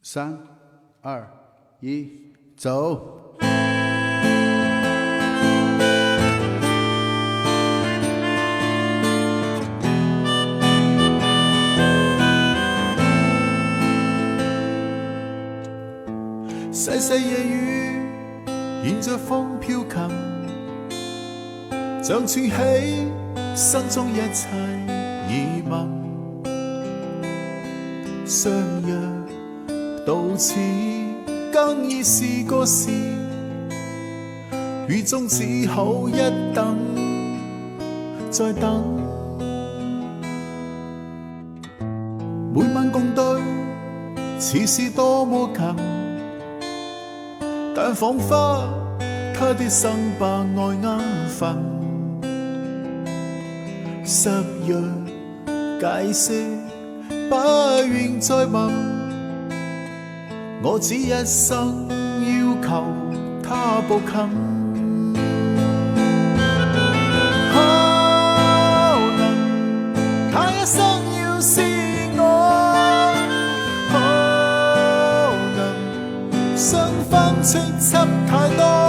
3、2、1，走！細細夜雨，牽着風飄近，像串起心中一切疑問。相約到此，更已是個事，雨中只好一等再等。每晚共對，似是多麼近，但彷彿他的生把愛啱瞓。失約解釋，不願再問，我只一生要求他步近。可能他一生要是我，可能雙方tranh執太多。